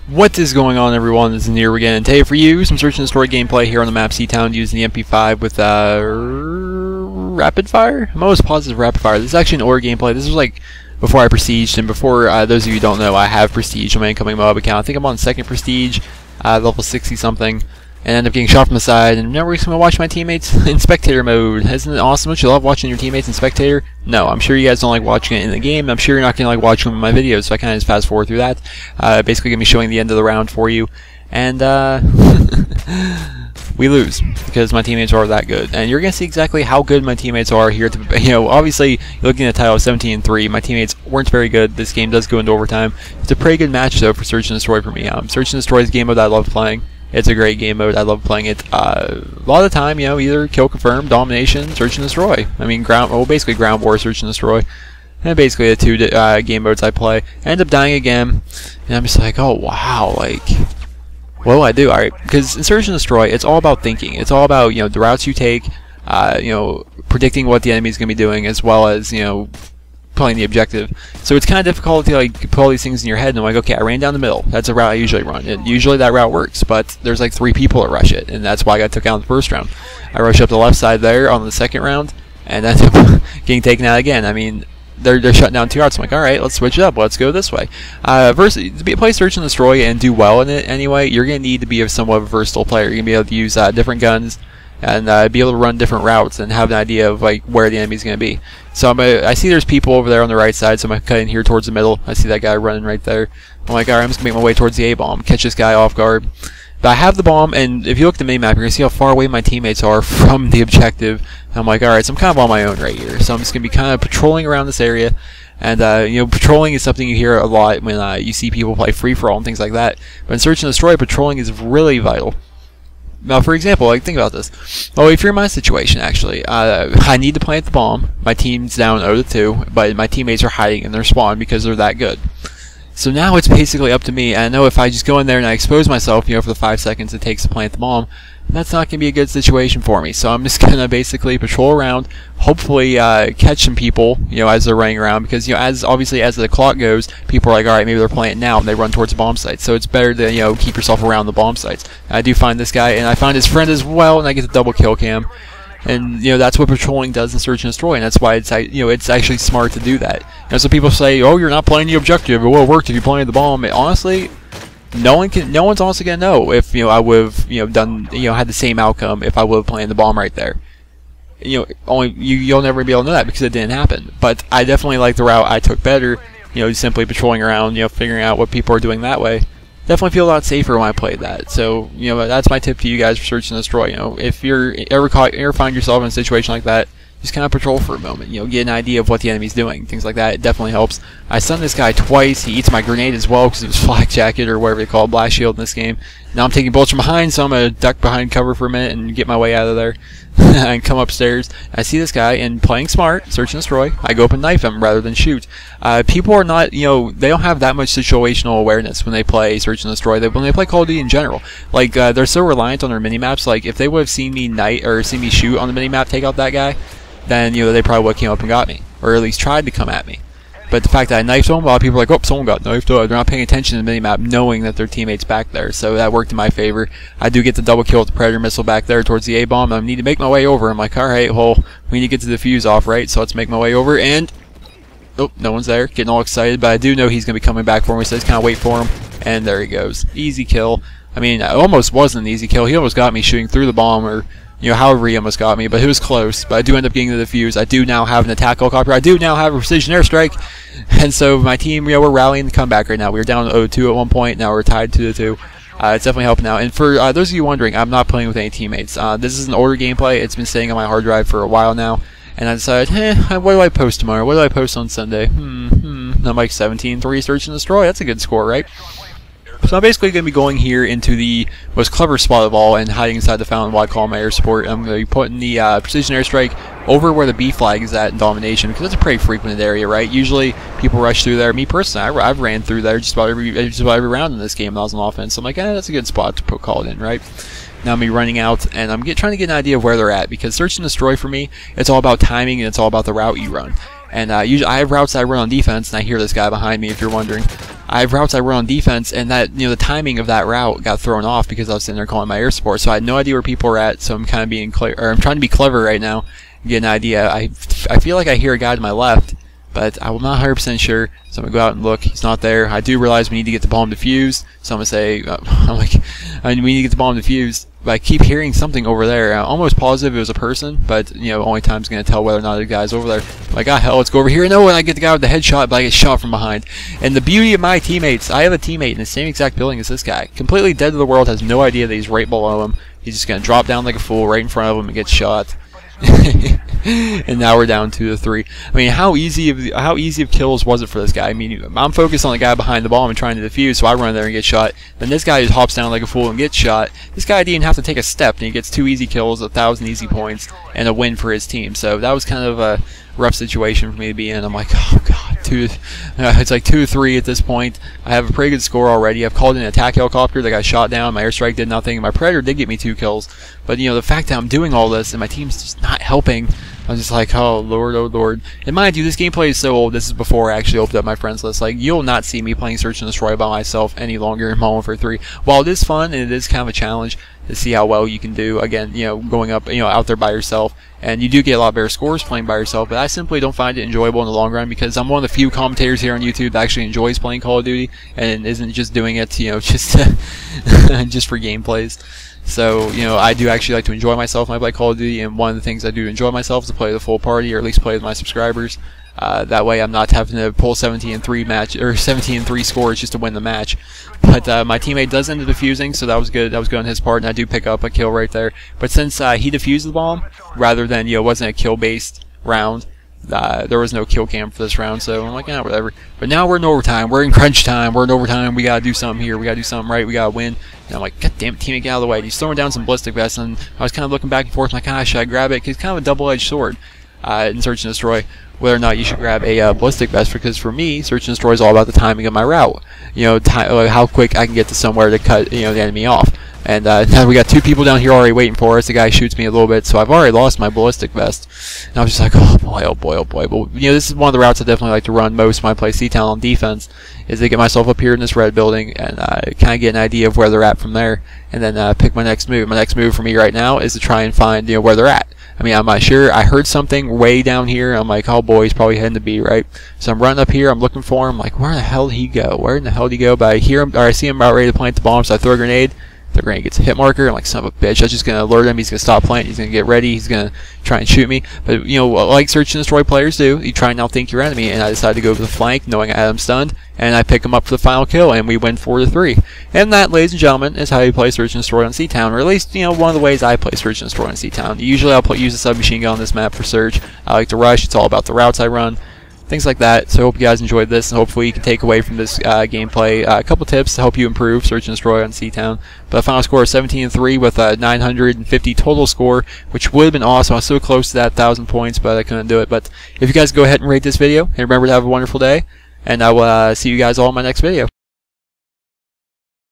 What is going on, everyone? This is Nero again, and today for you, some search and destroy gameplay here on the map Seatown using the MP5 with rapid fire? I'm almost positive rapid fire. This is actually an order gameplay. This was like before I prestiged, and before those of you who don't know, I have prestige on my incoming mob account. I think I'm on second prestige, level 60 something, and end up getting shot from the side, and now we're just going to watch my teammates in spectator mode. Isn't it awesome? Don't you love watching your teammates in spectator? No, I'm sure you guys don't like watching it in the game. I'm sure you're not going to like watching them in my videos, so I kind of just fast forward through that. Basically going to be showing the end of the round for you, and we lose because my teammates are that good, and you're going to see exactly how good my teammates are here. Obviously, looking at the title 17-3, my teammates weren't very good. This game does go into overtime. It's a pretty good match though for Search and Destroy for me. Search and Destroy is a game mode I love playing. It's a great game mode. I love playing it. A lot of the time, either kill confirm, domination, search and destroy. I mean, basically ground war, search and destroy. And basically the two game modes I play. I end up dying again, and I'm just like, oh wow, like, what do I do? Alright, because in search and destroy, it's all about thinking. It's all about, the routes you take, predicting what the enemy's going to be doing, as well as, playing the objective. So it's kind of difficult to put all these things in your head, and I'm like, okay, I ran down the middle. That's a route I usually run. And usually that route works, but there's like 3 people that rush it, and that's why I got took out in the first round. I rush up the left side there on the second round, and then getting taken out again. I mean, they're shutting down 2 routes. I'm like, alright, let's switch it up. Let's go this way. To play search and destroy and do well in it anyway, you're going to need to be somewhat of a versatile player. You're going to be able to use different guns, and be able to run different routes and have an idea of like where the enemy's going to be. So I see there's people over there on the right side, so I'm going to cut in here towards the middle. I see that guy running right there. I'm like, alright, I'm just going to make my way towards the A-bomb, catch this guy off guard. But I have the bomb, and if you look at the minimap, you're going to see how far away my teammates are from the objective. And I'm like, alright, so I'm kind of on my own right here. So I'm just going to be kind of patrolling around this area. And, patrolling is something you hear a lot when you see people play free-for-all and things like that. But in Search and Destroy, patrolling is really vital. Now, for example, think about this. Oh, if you're in my situation, actually, I need to plant the bomb. My team's down 0-2, but my teammates are hiding in their spawn because they're that good. So now it's basically up to me. And I know if I just go in there and I expose myself, for the 5 seconds it takes to plant the bomb, that's not going to be a good situation for me. So I'm just going to basically patrol around, hopefully catch some people, as they're running around, because, obviously as the clock goes, people are like, alright, maybe they're planting now, and they run towards the bomb sites. So it's better to, keep yourself around the bomb sites. I do find this guy, and I find his friend as well, and I get the double kill cam. And, that's what patrolling does in Search and Destroy, and that's why it's, it's actually smart to do that. So people say, oh, you're not playing the objective, it would have worked if you planted the bomb. Honestly, no one's honestly gonna know if I would have done had the same outcome if I would have planted the bomb right there. You'll never be able to know that because it didn't happen. But I definitely like the route I took better. Simply patrolling around, figuring out what people are doing that way. Definitely feel a lot safer when I played that. So that's my tip to you guys for Search and Destroy. If you're ever find yourself in a situation like that, just kind of patrol for a moment, get an idea of what the enemy's doing, things like that. It definitely helps. I stunned this guy twice. He eats my grenade as well because it was flak jacket or whatever they call it, blast shield in this game. Now I'm taking bullets from behind, so I'm going to duck behind cover for a minute and get my way out of there. And come upstairs. I see this guy, and playing smart, search and destroy, I go up and knife him rather than shoot. People are not, they don't have that much situational awareness when they play search and destroy. When they play Call of Duty in general, like they're so reliant on their minimaps. Like if they would have seen me seen me shoot on the minimap, take out that guy, then they probably would have came up and got me, or at least tried to come at me. But the fact that I knifed him, a lot of people are like, oh, someone got knifed. They're not paying attention to the minimap, knowing that their teammate's back there. So that worked in my favor. I do get the double kill with the Predator missile back there towards the A-bomb. I need to make my way over. I'm like, alright, well, we need to get the defuse off, right? So let's make my way over, and oh, no one's there. Getting all excited, but I do know he's going to be coming back for me, so I just kind of wait for him. And there he goes. Easy kill. I mean, it almost wasn't an easy kill. He almost got me shooting through the bomb, or however he almost got me, but it was close. But I do end up getting the defuse. I do now have an attack helicopter. I do now have a precision airstrike. And so my team, we're rallying the comeback right now. We were down 0-2 at one point. Now we're tied 2-2. It's definitely helping out. And for those of you wondering, I'm not playing with any teammates. This is an order gameplay. It's been staying on my hard drive for a while now. And I decided, what do I post tomorrow? What do I post on Sunday? I'm like 17-3 search and destroy. That's a good score, right? So I'm basically going to be going here into the most clever spot of all and hiding inside the fountain while I call my air support. I'm going to be putting the precision airstrike over where the B flag is at in domination, because that's a pretty frequented area, right? Usually people rush through there. Me personally, I've ran through there just about every round in this game when I was on offense. So I'm like, that's a good spot to call it in, right? Now I'm running out, and I'm trying to get an idea of where they're at, because search and destroy for me, it's all about timing and it's all about the route you run. And usually I have routes that I run on defense, and I hear this guy behind me, if you're wondering. I have routes I run on defense, and that, you know, the timing of that route got thrown off because I was sitting there calling my air support, so I had no idea where people were at. So I'm kind of being I'm trying to be clever right now, and get an idea. I feel like I hear a guy to my left, but I'm not 100% sure. So I'm gonna go out and look. He's not there. I do realize we need to get the bomb defused, so I'm gonna say, we need to get the bomb defused. But I keep hearing something over there. I'm almost positive it was a person, but you know, only time's gonna tell whether or not the guy's over there. I'm like, ah, hell, let's go over here. No, and I get the guy with the headshot, but I get shot from behind. And the beauty of my teammates, I have a teammate in the same exact building as this guy, completely dead to the world, has no idea that he's right below him. He's just gonna drop down like a fool right in front of him and get shot. And now we're down 2-3. I mean, how easy of kills was it for this guy? I mean, I'm focused on the guy behind the bomb and trying to defuse, so I run there and get shot. Then this guy just hops down like a fool and gets shot. This guy didn't have to take a step, and he gets 2 easy kills, 1,000 easy points, and a win for his team. So that was kind of a rough situation for me to be in. I'm like, oh god, it's like 2-3 at this point. I have a pretty good score already. I've called in an attack helicopter that got shot down. My airstrike did nothing. My predator did get me 2 kills, but you know, the fact that I'm doing all this and my team's just not helping, I'm just like, oh lord, oh lord. And mind you, this gameplay is so old. This is before I actually opened up my friends list. Like, you'll not see me playing Search and Destroy by myself any longer in Modern Warfare 3. While it is fun and it is kind of a challenge to see how well you can do, again, you know, going up, you know, out there by yourself, and you do get a lot better scores playing by yourself, but I simply don't find it enjoyable in the long run, because I'm one of the few commentators here on YouTube that actually enjoys playing Call of Duty and isn't just doing it, you know, just just for gameplays. So, you know, I do actually like to enjoy myself when I play Call of Duty, and one of the things I do enjoy myself is to play the full party, or at least play with my subscribers. That way I'm not having to pull 17-3 match or 17-3 scores just to win the match. But my teammate does end up defusing, so that was good. That was good on his part, and I do pick up a kill right there. But since he defused the bomb, rather than, you know, it wasn't a kill-based round, there was no kill cam for this round, so I'm like, yeah, whatever. But now we're in overtime. We're in crunch time. We're in overtime. We gotta do something here. We gotta do something right. We gotta win. And I'm like, god damn it, teammate, get out of the way. He's throwing down some ballistic vests, and I was kind of looking back and forth, like, ah, should I grab it? 'Cause it's kind of a double-edged sword in Search and Destroy, whether or not you should grab a ballistic vest, because for me, Search and Destroy is all about the timing of my route. You know, how quick I can get to somewhere to cut, you know, the enemy off. And now we got 2 people down here already waiting for us. The guy shoots me a little bit, so I've already lost my ballistic vest. And I was just like, oh boy, oh boy, oh boy. But you know, this is one of the routes I definitely like to run most when I play C-Town on defense, is to get myself up here in this red building and kind of get an idea of where they're at from there, and then pick my next move. My next move for me right now is to try and find, you know, where they're at. I mean, I'm not sure. I heard something way down here. I'm like, oh boy, he's probably heading to B, right? So I'm running up here. I'm looking for him. Like, where the hell did he go? Where in the hell did he go? But I hear him, or I see him about ready to plant the bomb, so I throw a grenade. The grenade gets a hit marker. I'm like, son of a bitch. That's just going to alert him. He's going to stop playing. He's going to get ready. He's going to try and shoot me. But, you know, like Search and Destroy players do, you try and outthink your enemy. And I decided to go for the flank, knowing I had him stunned. And I pick him up for the final kill, and we win 4-3. And that, ladies and gentlemen, is how you play Search and Destroy on C-Town. Or at least, you know, one of the ways I play Search and Destroy on C-Town. Usually I'll use a submachine gun on this map for Search. I like to rush. It's all about the routes I run. Things like that. So I hope you guys enjoyed this, and hopefully you can take away from this gameplay a couple tips to help you improve Search and Destroy on C-Town. But a final score of 17-3 with a 950 total score, which would have been awesome. I was so close to that 1,000 points, but I couldn't do it. But if you guys go ahead and rate this video, and remember to have a wonderful day, and I will see you guys all in my next video.